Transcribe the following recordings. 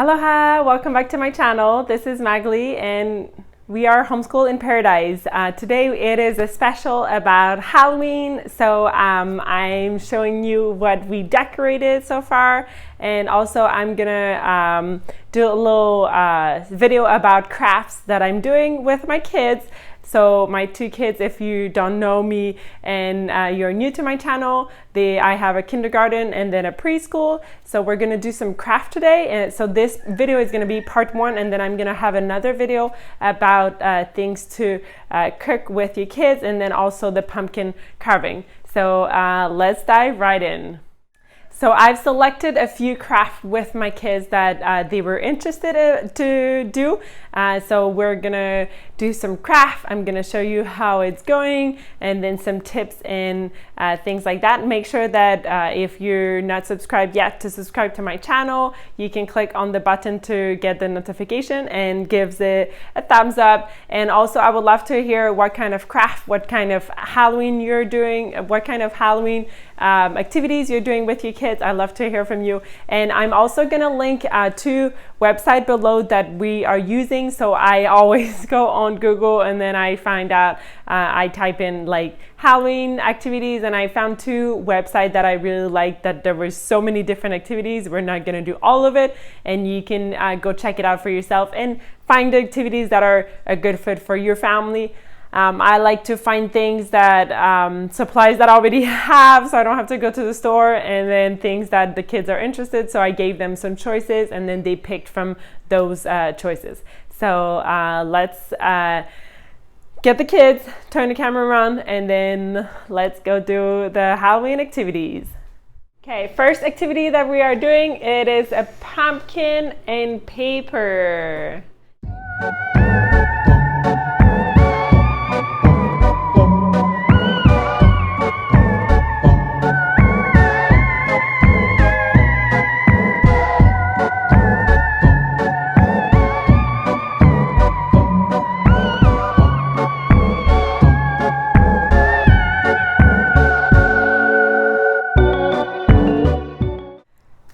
Aloha, welcome back to my channel. This is Magali and we are Homeschool in Paradise. Today it is a special about Halloween. So I'm showing you what we decorated so far, and also I'm gonna do a little video about crafts that I'm doing with my kids. So my two kids, if you don't know me and you're new to my channel, I have a kindergarten and then a preschool. So we're gonna do some craft today. And so this video is gonna be part one, and then I'm gonna have another video about things to cook with your kids, and then also the pumpkin carving. So let's dive right in. So I've selected a few crafts with my kids that they were interested to do. So we're gonna do some craft. I'm gonna show you how it's going, and then some tips and things like that. Make sure that if you're not subscribed yet, to subscribe to my channel. You can click on the button to get the notification and gives it a thumbs up. And also I would love to hear what kind of craft, what kind of Halloween you're doing, what kind of Halloween activities you're doing with your kids. I'd love to hear from you. And I'm also gonna link to website below that we are using. So I always go on Google and then I find out, I type in like Halloween activities, and I found two websites that I really liked, that there were so many different activities. We're not gonna do all of it, and you can go check it out for yourself and find the activities that are a good fit for your family. I like to find things that supplies that I already have, so I don't have to go to the store, and then things that the kids are interested. So I gave them some choices, and then they picked from those choices. So let's get the kids, turn the camera around, and then let's go do the Halloween activities. Okay, first activity that we are doing, it is a pumpkin and paper.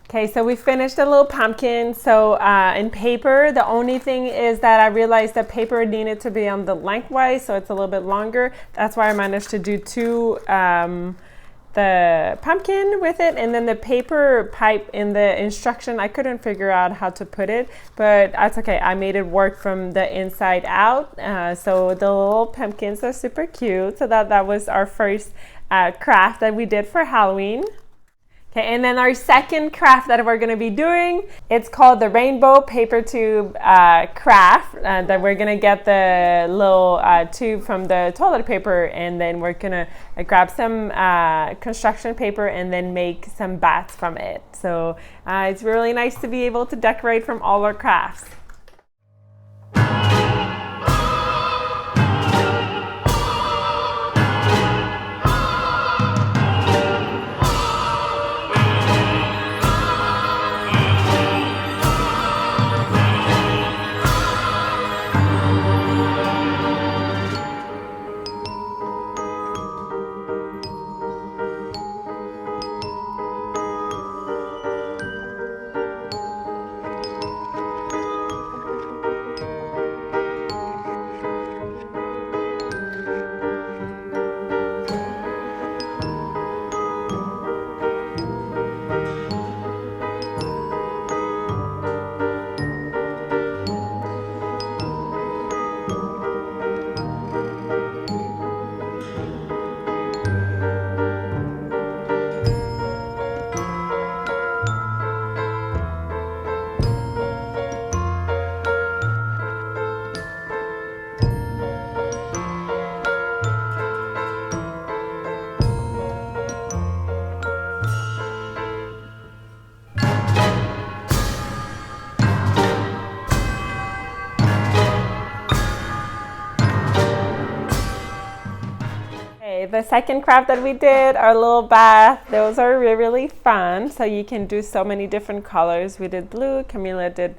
Okay, so we finished a little pumpkin. So in paper, the only thing is that I realized that paper needed to be on the lengthwise, so it's a little bit longer. That's why I managed to do two, the pumpkin with it, and then the paper pipe in the instruction, I couldn't figure out how to put it, but that's okay. I made it work from the inside out. So the little pumpkins are super cute. So that was our first craft that we did for Halloween. Okay, and then our second craft that we're going to be doing, it's called the rainbow paper tube craft. That we're going to get the little tube from the toilet paper, and then we're going to grab some construction paper and then make some bats from it. So it's really nice to be able to decorate from all our crafts. The second craft that we did, our little bath, those are really fun. So you can do so many different colors. We did blue, Camila did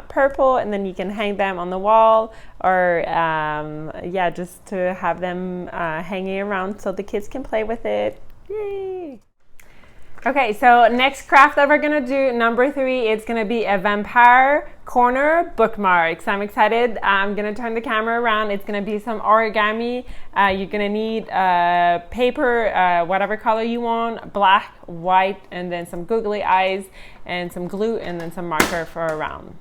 purple, and then you can hang them on the wall, or yeah, just to have them hanging around so the kids can play with it. Yay! Okay, so next craft that we're gonna do, number 3, it's gonna be a vampire corner bookmarks. I'm excited. I'm gonna turn the camera around. It's gonna be some origami. You're gonna need paper, whatever color you want, black, white, and then some googly eyes and some glue and then some marker for around.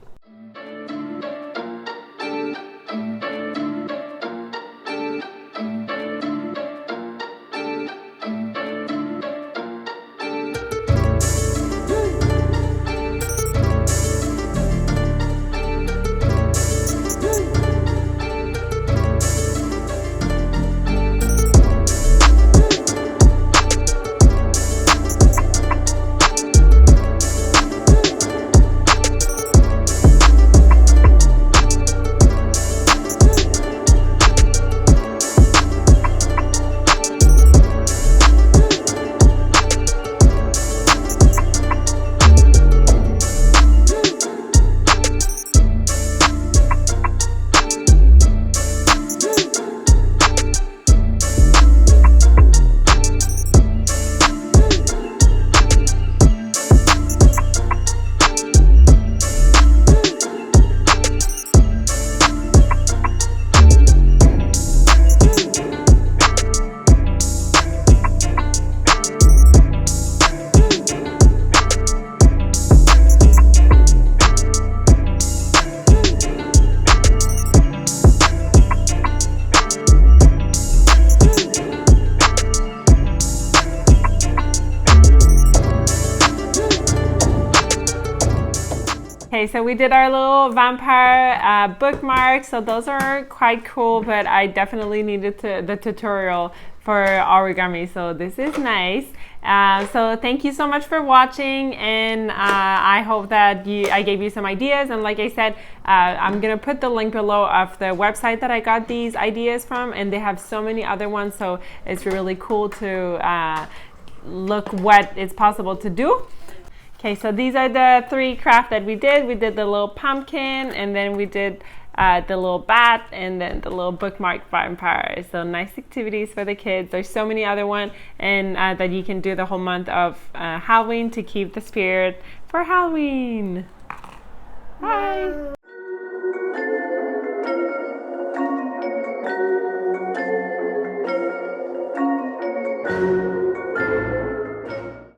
Okay, so we did our little vampire bookmarks, so those are quite cool, but I definitely needed the tutorial for origami, so this is nice. So thank you so much for watching, and I hope that I gave you some ideas, and like I said, I'm gonna put the link below of the website that I got these ideas from, and they have so many other ones, so it's really cool to look what is possible to do. Okay, so these are the 3 crafts that we did. We did the little pumpkin, and then we did the little bat, and then the little bookmark vampire. So nice activities for the kids. There's so many other ones, and that you can do the whole month of Halloween to keep the spirit for Halloween. Bye.